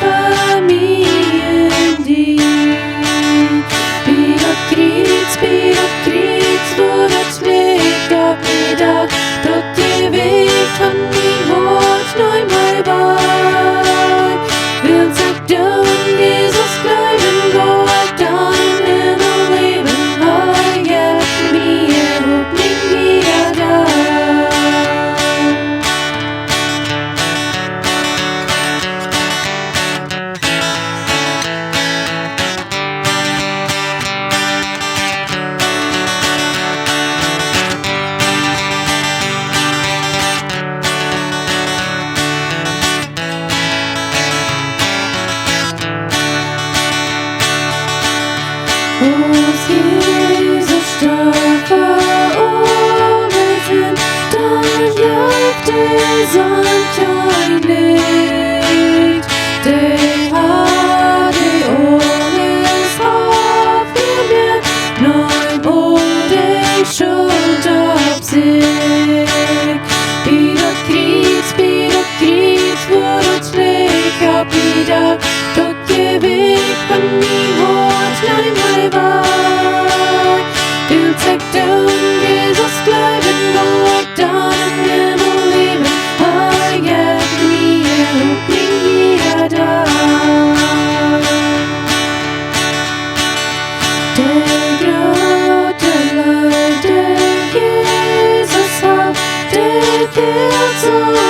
för mig. Kjrietz, vårat leka middag, dot je weet van die woord nooit meer bij. Wil zich doen, Jezus blijven, go dan in een leven, hij hebt mij op niet gedaan. Als Jezus starb voor ons en dan juicht de zon licht. De hadden alles afgelegd, nooit de schuld op zich. Kjrietz, voor het leek op die dag, dat je weet van die woord nooit meer bij. Wil zich doen, Jezus blijven, go dan in een leven, hij heeft mij ook niet gedaan. De grote liefde Jezus had, de veel zo